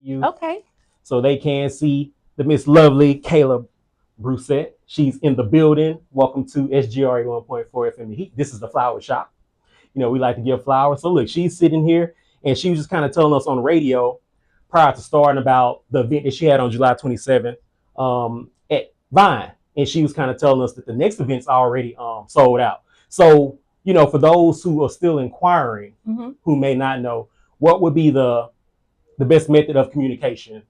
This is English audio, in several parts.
you. Okay. So they can see the Miss Lovely Kayla Brossett. She's in the building. Welcome to SGR 1.4 FM The Heat. This is the flower shop. We like to give flowers. So look, she's sitting here and she was just kind of telling us on the radio prior to starting about the event that she had on July 27th at Vine. And she was kind of telling us that the next event's already sold out. So, for those who are still inquiring, who may not know, what would be the best method of communication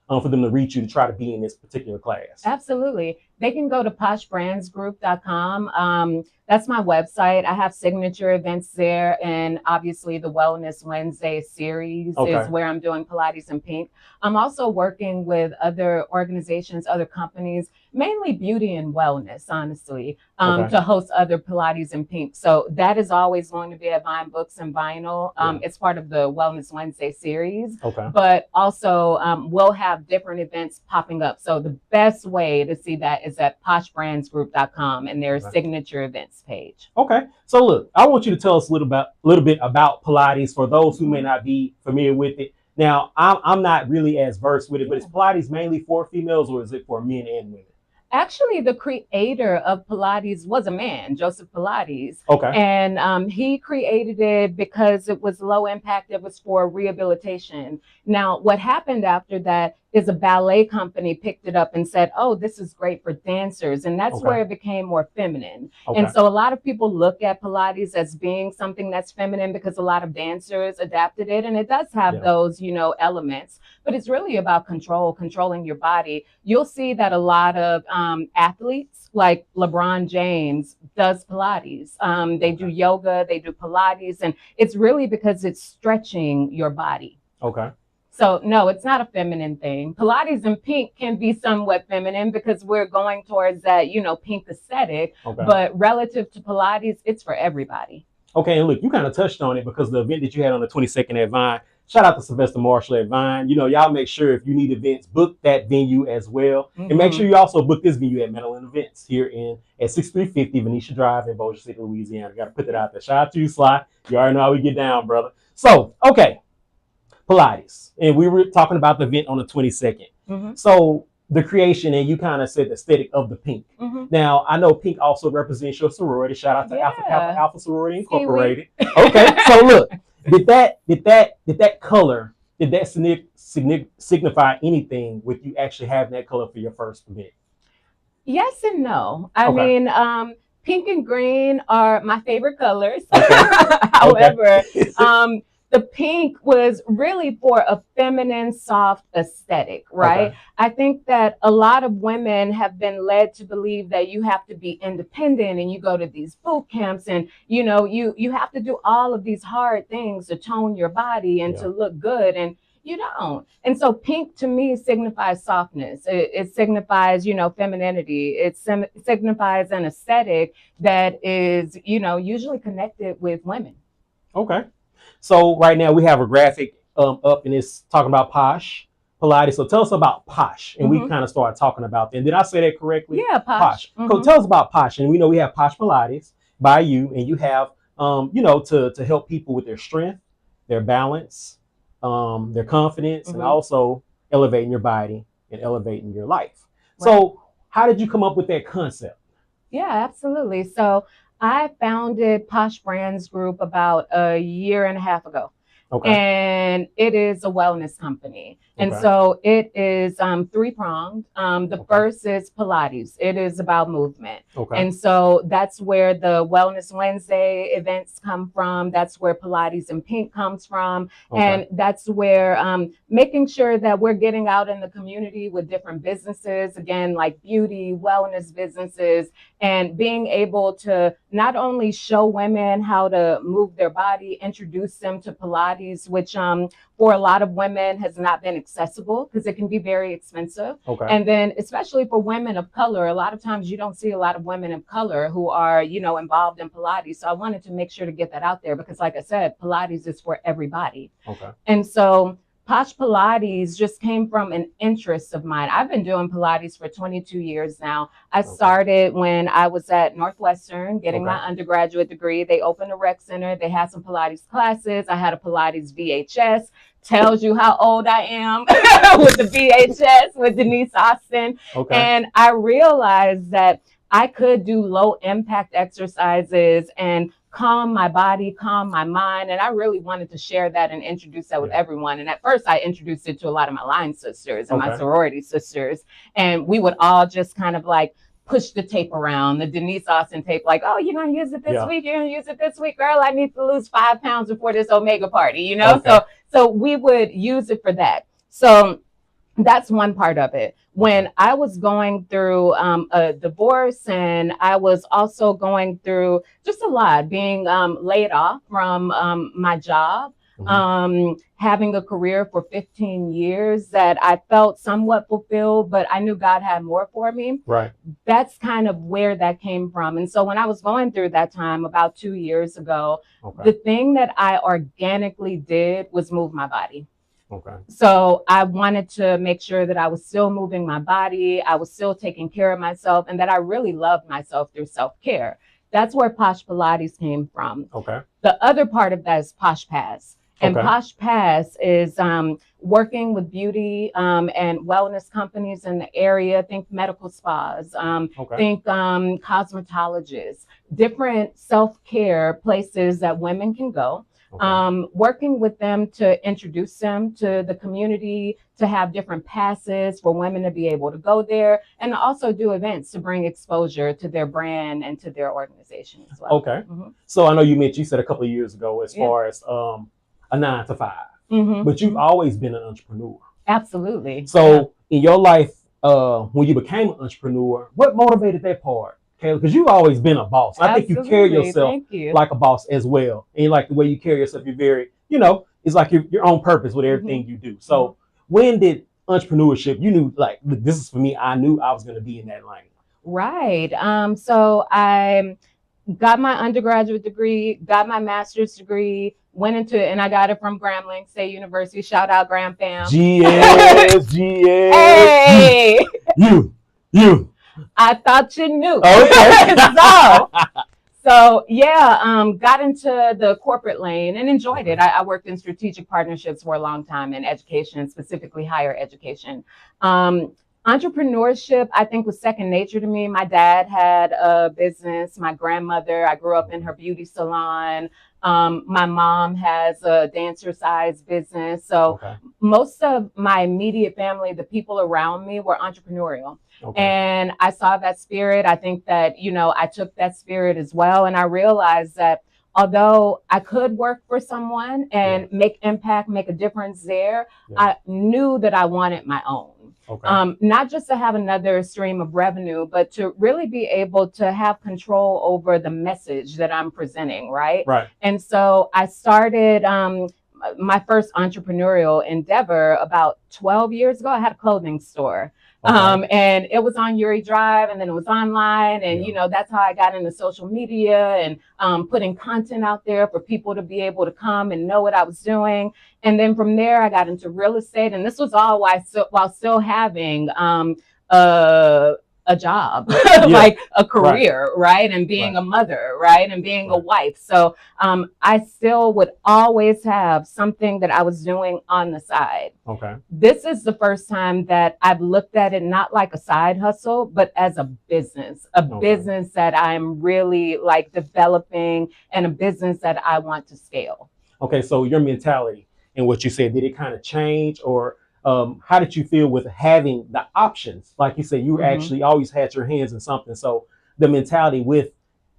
for them to reach you to try to be in this particular class? Absolutely. They can go to poshbrandsgroup.com. That's my website. I have signature events there. And obviously the Wellness Wednesday series is where I'm doing Pilates in Pink. I'm also working with other organizations, other companies, mainly beauty and wellness, honestly, to host other Pilates in Pink. So that is always going to be at Vine Books and Vinyl. It's part of the Wellness Wednesday series. But also we'll have different events popping up. So the best way to see that is at poshbrandsgroup.com and their signature events page. Okay. So look, I want you to tell us a little bit about Pilates for those who may not be familiar with it. Now, I'm not really as versed with it, but is Pilates mainly for females or is it for men and women? Actually, the creator of Pilates was a man, Joseph Pilates. And he created it because it was low impact. It was for rehabilitation. Now, what happened after that is a ballet company picked it up and said, oh, this is great for dancers. And that's where it became more feminine. And so a lot of people look at Pilates as being something that's feminine because a lot of dancers adapted it. And it does have those, elements, but it's really about controlling your body. You'll see that a lot of athletes like LeBron James does Pilates. They do yoga, they do Pilates, and it's really because it's stretching your body. So no, it's not a feminine thing. Pilates in Pink can be somewhat feminine because we're going towards that, pink aesthetic. But relative to Pilates, it's for everybody. Okay, and look, you kind of touched on it because the event that you had on the 22nd at Vine, shout out to Sylvester Marshall at Vine. Y'all make sure if you need events, book that venue as well. And make sure you also book this venue at Medellin Events here at 6350 Venetia Drive in Bossier City, Louisiana. Got to put that out there. Shout out to you, Sly. You already know how we get down, brother. So, Pilates. And we were talking about the event on the 22nd. So the creation, and you kind of said the aesthetic of the pink. Now, I know pink also represents your sorority. Shout out to Alpha Sorority Incorporated. Okay, so look, did that color, did that signify anything with you actually having that color for your first event? Yes and no. I mean, pink and green are my favorite colors. However, the pink was really for a feminine, soft aesthetic, right? I think that a lot of women have been led to believe that you have to be independent and you go to these boot camps and, you have to do all of these hard things to tone your body and to look good. And you don't. And so pink to me signifies softness. It signifies, femininity. It signifies an aesthetic that is, usually connected with women. So right now we have a graphic up and it's talking about Posh Pilates. So tell us about Posh. And we kind of started talking about that. Did I say that correctly? Yeah, Posh. So tell us about Posh. And we know we have Posh Pilates by you, and you have, to help people with their strength, their balance, their confidence, and also elevating your body and elevating your life. So how did you come up with that concept? Yeah, absolutely. So I founded Posh Brands Group about a year and a half ago. And it is a wellness company. And so it is three-pronged. The first is Pilates. It is about movement. And so that's where the Wellness Wednesday events come from. That's where Pilates in Pink comes from. And that's where making sure that we're getting out in the community with different businesses, again, like beauty, wellness businesses, and being able to not only show women how to move their body, introduce them to Pilates, which for a lot of women has not been accessible because it can be very expensive. And then especially for women of color, a lot of times you don't see a lot of women of color who are, involved in Pilates. So I wanted to make sure to get that out there because like I said, Pilates is for everybody. And so Posh Pilates just came from an interest of mine. I've been doing Pilates for 22 years now. I started when I was at Northwestern getting my undergraduate degree. They opened a rec center. They had some Pilates classes. I had a Pilates VHS. tells you how old I am with the VHS with Denise Austin. Okay. And I realized that I could do low impact exercises and calm my body, calm my mind. And I really wanted to share that and introduce that with everyone. And at first I introduced it to a lot of my line sisters and my sorority sisters. And we would all just kind of like push the tape around, the Denise Austin tape, like, oh, you're going to use it this week. You're going to use it this week. Girl, I need to lose 5 pounds before this Omega party, you know? So we would use it for that. So that's one part of it. When I was going through a divorce, and I was also going through just a lot, being laid off from my job, having a career for 15 years that I felt somewhat fulfilled, but I knew God had more for me. Right. That's kind of where that came from. And so when I was going through that time about 2 years ago, the thing that I organically did was move my body. Okay. So I wanted to make sure that I was still moving my body, I was still taking care of myself, and that I really loved myself through self-care. That's where Posh Pilates came from. Okay. The other part of that is Posh Pass. And Posh Pass is working with beauty and wellness companies in the area. Think medical spas, think cosmetologists, different self-care places that women can go. Working with them to introduce them to the community, to have different passes for women to be able to go there, and also do events to bring exposure to their brand and to their organization as well. Okay. So I know you said a couple of years ago as far as a 9 to 5, but you've always been an entrepreneur. Absolutely. So in your life, when you became an entrepreneur, what motivated that part? Because you've always been a boss. I think you carry yourself like a boss as well. And like the way you carry yourself, you're very, it's like your own purpose with everything you do. So when did entrepreneurship, you knew like, this is for me, I knew I was going to be in that lane? Right. So I got my undergraduate degree, got my master's degree, went into it, and I got it from Grambling State University. Shout out Gram fam. GS. Hey. You. I thought you knew. Okay. So got into the corporate lane and enjoyed it. I worked in strategic partnerships for a long time in education, specifically higher education. Entrepreneurship, I think, was second nature to me. My dad had a business. My grandmother, I grew up in her beauty salon. My mom has a dancer-sized business. So most of my immediate family, the people around me, were entrepreneurial. And I saw that spirit. I think that, I took that spirit as well. And I realized that although I could work for someone and make impact, make a difference there, I knew that I wanted my own. Not just to have another stream of revenue, but to really be able to have control over the message that I'm presenting, right? And so I started my first entrepreneurial endeavor about 12 years ago. I had a clothing store. And it was on Uri Drive, and then it was online, and that's how I got into social media and putting content out there for people to be able to come and know what I was doing. And then from there, I got into real estate, and this was all while still having a job, like a career, right? And being a mother, right? And being a wife. So I still would always have something that I was doing on the side. This is the first time that I've looked at it not like a side hustle, but as a business that I'm really like developing, and a business that I want to scale. Okay, so your mentality and what you said, did it kind of change, or how did you feel with having the options? Like you said, you actually always had your hands in something. So the mentality with,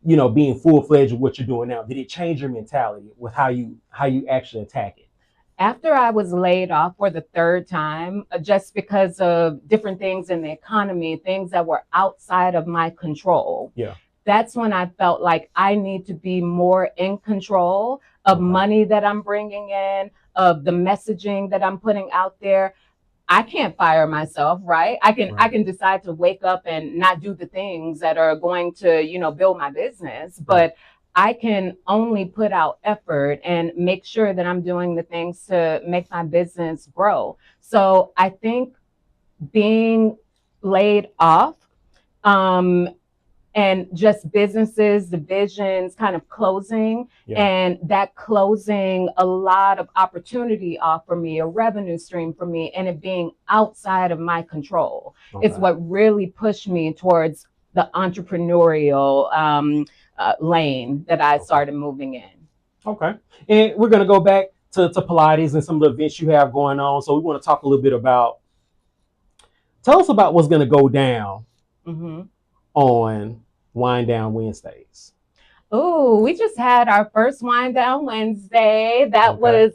being full-fledged with what you're doing now, did it change your mentality with how you actually attack it? After I was laid off for the third time, just because of different things in the economy, things that were outside of my control. That's when I felt like I need to be more in control of money that I'm bringing in, of the messaging that I'm putting out there. I can't fire myself, right? I can decide to wake up and not do the things that are going to, build my business, but I can only put out effort and make sure that I'm doing the things to make my business grow. So I think being laid off, and just businesses, divisions kind of closing, and that closing a lot of opportunity off for me, a revenue stream for me, and it being outside of my control. It's what really pushed me towards the entrepreneurial lane that I started moving in. Okay. And we're going to go back to Pilates and some of the events you have going on. So we want to talk a little bit about, tell us about what's going to go down on Wind Down Wednesdays. Oh, we just had our first Wind Down Wednesday. That was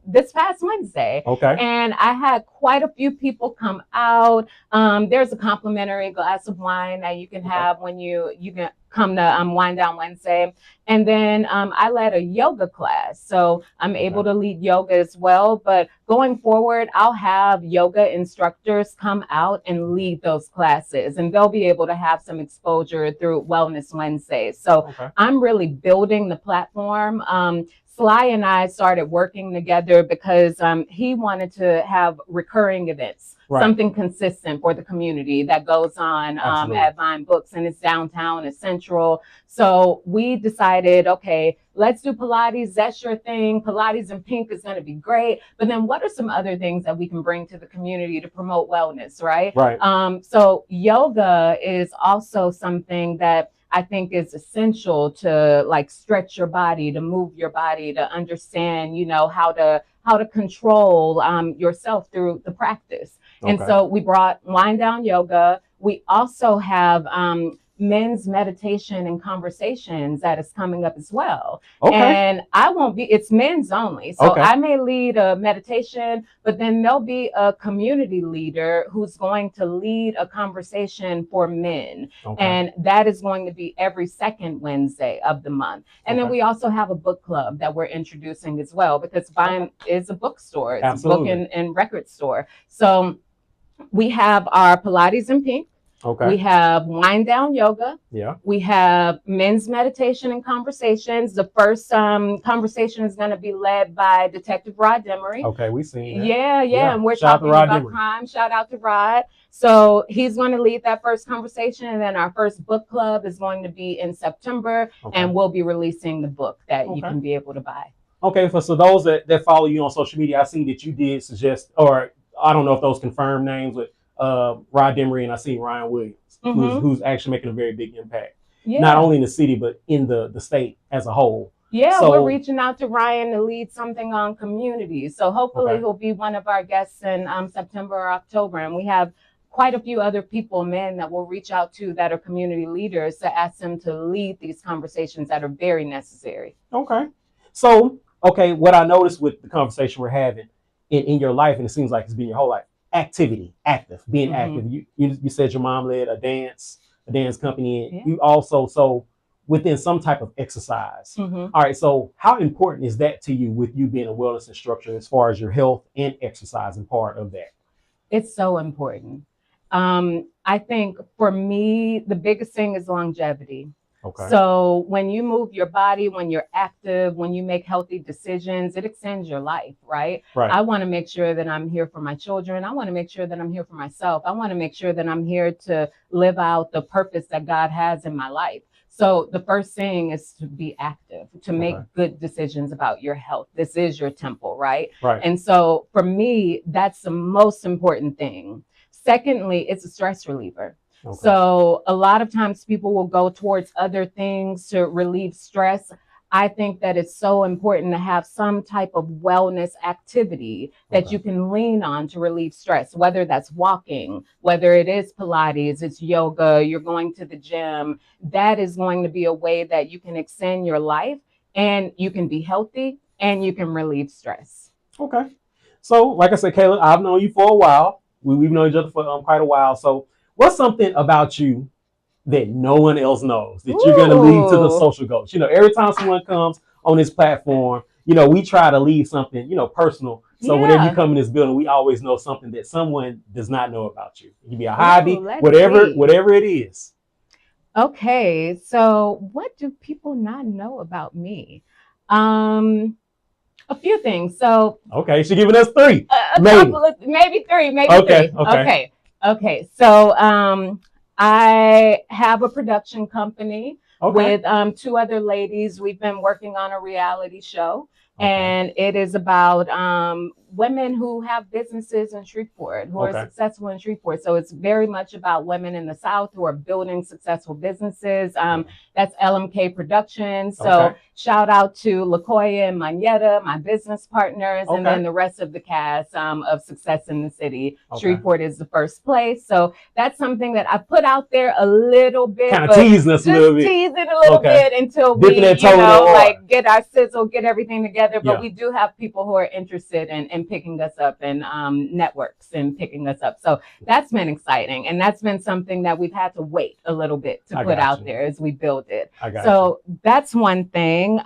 this past Wednesday. Okay. And I had quite a few people come out. There's a complimentary glass of wine that you can have when you can come to Wind Down Wednesday. And then I led a yoga class. So I'm able to lead yoga as well. But going forward, I'll have yoga instructors come out and lead those classes. And they'll be able to have some exposure through Wellness Wednesdays. So I'm really building the platform. Sly and I started working together because he wanted to have recurring events, something consistent for the community that goes on at Vine Books, and it's downtown, it's central. So we decided, okay, let's do Pilates. That's your thing. Pilates in pink is going to be great. But then what are some other things that we can bring to the community to promote wellness, right? So yoga is also something that I think is essential to like stretch your body, to move your body, to understand, you know, how to control yourself through the practice. And so we brought Wind Down Yoga. We also have men's meditation and conversations that is coming up as well. And I won't be, it's men's only. So I may lead a meditation, but then there'll be a community leader who's going to lead a conversation for men. And that is going to be every second Wednesday of the month. And then we also have a book club that we're introducing as well, because Vine is a bookstore. It's a book and record store. So we have our Pilates in pink. We have Wind Down Yoga. We have men's meditation and conversations. The first conversation is going to be led by Detective Rod Demery. We've seen that. Yeah. And we're talking about crime. Shout out to Rod. So he's going to lead that first conversation. And then our first book club is going to be in September. And we'll be releasing the book that you can be able to buy. So those that follow you on social media, I see that you did suggest, or I don't know if those confirmed names, but Rod Demery, and I see Ryan Williams, who's actually making a very big impact, not only in the city, but in the state as a whole. So, we're reaching out to Ryan to lead something on community. So hopefully he'll be one of our guests in September or October. And we have quite a few other people, men, that we'll reach out to that are community leaders to ask them to lead these conversations that are very necessary. So, what I noticed with the conversation we're having in your life, and it seems like it's been your whole life, active, being active. You said your mom led a dance company, and you also, so within some type of exercise. All right, so how important is that to you with you being a wellness instructor as far as your health and exercise and part of that? It's so important. I think for me, the biggest thing is longevity. So when you move your body, when you're active, when you make healthy decisions, it extends your life, right? I want to make sure that I'm here for my children. I want to make sure that I'm here for myself. I want to make sure that I'm here to live out the purpose that God has in my life. So the first thing is to be active, to make good decisions about your health. This is your temple, right? And so for me, that's the most important thing. Secondly, it's a stress reliever. So a lot of times people will go towards other things to relieve stress. I think that it's so important to have some type of wellness activity that you can lean on to relieve stress, whether that's walking, whether it is Pilates, it's yoga, you're going to the gym. That is going to be a way that you can extend your life and you can be healthy and you can relieve stress. So like I said, Kayla, I've known you for a while. We've known each other for quite a while. So what's something about you that no one else knows that you're going to leave to the SocialGoats? You know, every time someone comes on this platform, you know, we try to leave something, you know, personal. So whenever you come in this building, we always know something that someone does not know about you. It can be a hobby, whatever it is. Okay, so what do people not know about me? A few things. So she's giving us three. Maybe three. Okay. So I have a production company with 2 other ladies. We've been working on a reality show. And it is about women who have businesses in Shreveport, who are successful in Shreveport. So it's very much about women in the South who are building successful businesses. That's LMK Productions. So shout out to LaKoya and Manetta, my business partners, and then the rest of the cast of Success in the City. Shreveport is the first place. So that's something that I put out there a little bit. Kind of teasing us a little bit. Tease it a little bit until we, like get our sizzle, get everything together. But we do have people who are interested in picking us up, and networks and picking us up. So that's been exciting. And that's been something that we've had to wait a little bit to put out there as we build it. So that's one thing.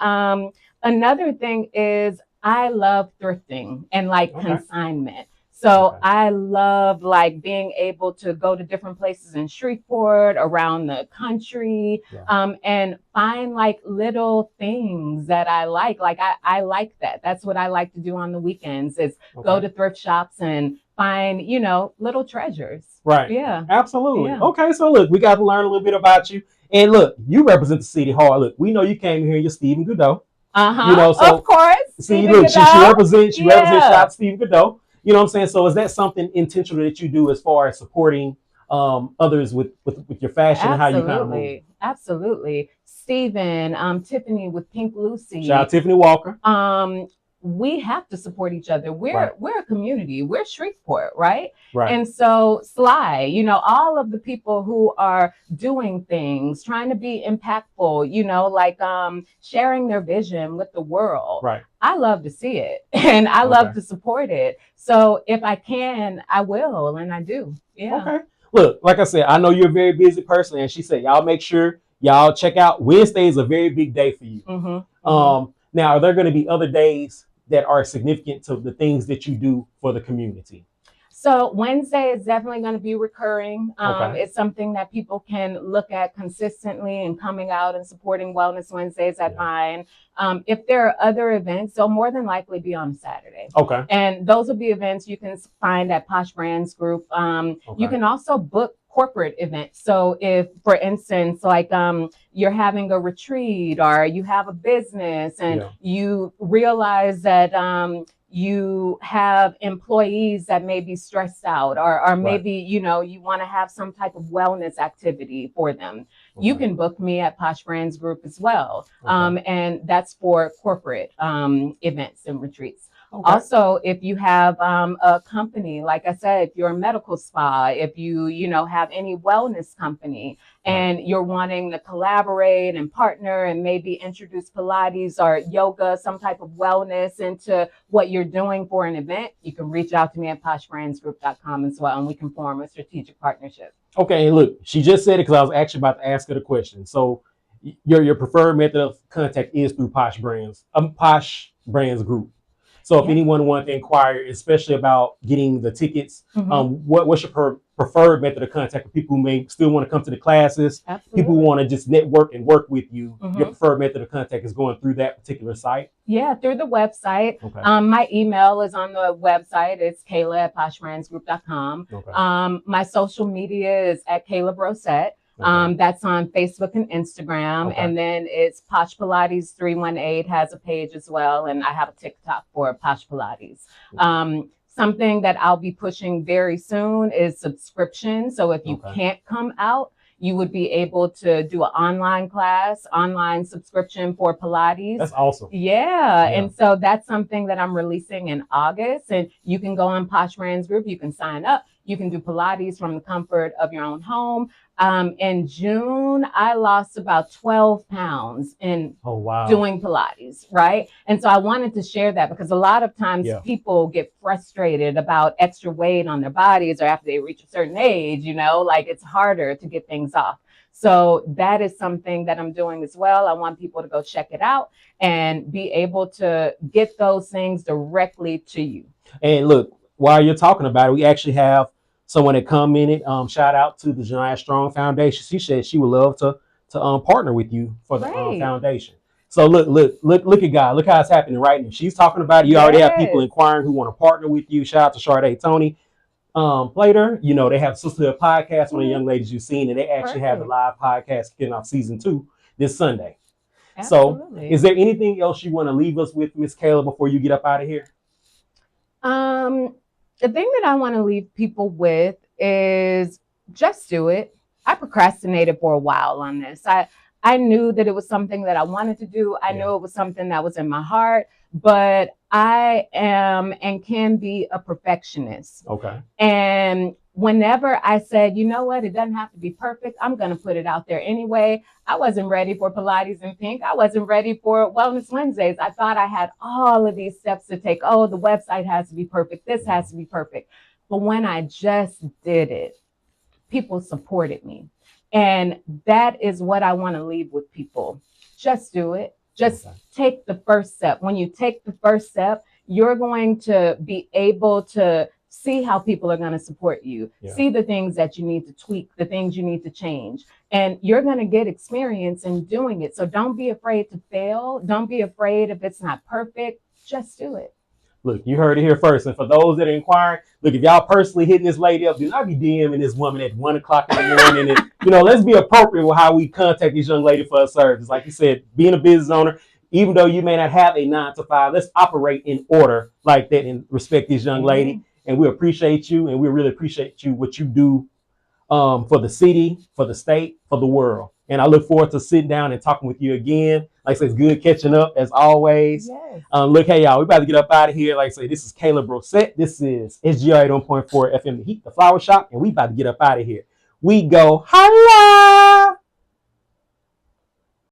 Another thing is I love thrifting and like consignment. So I love like being able to go to different places in Shreveport, around the country, and find like little things that I like. Like I like that. That's what I like to do on the weekends is go to thrift shops and find, you know, little treasures. Right. Yeah. Absolutely. Yeah. Okay. So look, we got to learn a little bit about you. And look, you represent the city hard. Look, we know you came here, you're Stephen Godot. Uh-huh. You know, so of course. See, look, she represents shop Stephen Godot. You know what I'm saying? So is that something intentional that you do as far as supporting others with your fashion and how you kind of move? Absolutely. Stephen, Tiffany with Pink Lucy. Shout out Tiffany Walker. We have to support each other. We're a community. We're Shreveport, right? And so Sly, you know, all of the people who are doing things, trying to be impactful, you know, like sharing their vision with the world. I love to see it and I love to support it. So if I can, I will, and I do. Yeah. Okay. Look, like I said, I know you're a very busy person, and she said, y'all make sure y'all check out. Wednesday is a very big day for you. Now, are there going to be other days that are significant to the things that you do for the community? So Wednesday is definitely going to be recurring. It's something that people can look at consistently and coming out and supporting Wellness Wednesdays at Vine. If there are other events, they'll more than likely be on Saturday. And those will be events you can find at Posh Brands Group. You can also book corporate events. So if, for instance, like you're having a retreat or you have a business and you realize that you have employees that may be stressed out or maybe, you know, you want to have some type of wellness activity for them. You can book me at Posh Brands Group as well. And that's for corporate events and retreats. Also, if you have a company, like I said, if you're a medical spa, if you know, have any wellness company and you're wanting to collaborate and partner and maybe introduce Pilates or yoga, some type of wellness into what you're doing for an event, you can reach out to me at poshbrandsgroup.com as well, and we can form a strategic partnership. Okay, and look, she just said it because I was actually about to ask her the question. So your preferred method of contact is through Posh Brands Group. So if anyone wants to inquire, especially about getting the tickets, what's your preferred method of contact for people who may still want to come to the classes, people who want to just network and work with you? Your preferred method of contact is going through that particular site? Yeah, through the website. My email is on the website. It's Kayla at poshbrandsgroup.com. My social media is at Kayla Brossett. That's on Facebook and Instagram. And then it's Posh Pilates 318 has a page as well. And I have a TikTok for Posh Pilates. Something that I'll be pushing very soon is subscription. So if you can't come out, you would be able to do an online subscription for Pilates. That's awesome. Yeah. And so that's something that I'm releasing in August. And you can go on Posh Brands Group. You can sign up. You can do Pilates from the comfort of your own home. In June, I lost about 12 pounds in doing Pilates, right? And so I wanted to share that because a lot of times people get frustrated about extra weight on their bodies or after they reach a certain age, you know, like it's harder to get things off. So that is something that I'm doing as well. I want people to go check it out and be able to get those things directly to you. And look, while you're talking about it, we actually have someone that commented, shout out to the Janiyah Strong Foundation. She said she would love to partner with you for the foundation. So look at God. Look how it's happening right now. She's talking about it. You already have people inquiring who want to partner with you. Shout out to Sade Tony. later, you know, they have Sisterhood Podcast, one of the young ladies you've seen, and they actually have the live podcast kicking off season 2 this Sunday. Absolutely. So is there anything else you want to leave us with, Miss Kayla, before you get up out of here? The thing that I want to leave people with is just do it. I procrastinated for a while on this. I knew that it was something that I wanted to do. I knew it was something that was in my heart, but I am and can be a perfectionist. Okay. And whenever I said, you know what, it doesn't have to be perfect, I'm going to put it out there anyway. I wasn't ready for Pilates in Pink. I wasn't ready for Wellness Wednesdays. I thought I had all of these steps to take. Oh, the website has to be perfect. This has to be perfect. But when I just did it, people supported me. And that is what I want to leave with people. Just do it. Just take the first step. When you take the first step, you're going to be able to see how people are going to support you, see the things that you need to tweak, the things you need to change, and you're going to get experience in doing it. So don't be afraid to fail. Don't be afraid if it's not perfect. Just do it. Look, you heard it here first. And for those that are inquiring, look, if y'all personally hitting this lady up, do not be DMing this woman at 1 o'clock in the morning. And, you know, let's be appropriate with how we contact this young lady for her service. Like you said, being a business owner, even though you may not have a 9-to-5, let's operate in order like that and respect this young lady. And we appreciate you, and we really appreciate you, what you do for the city, for the state, for the world. And I look forward to sitting down and talking with you again. Like I said, it's good catching up as always. Yes. Look, hey, y'all, we about to get up out of here. Like I say, this is Kayla Brossett. This is SGR 1.4 FM, The Heat, The Flower Shop, and we about to get up out of here. We go, holla!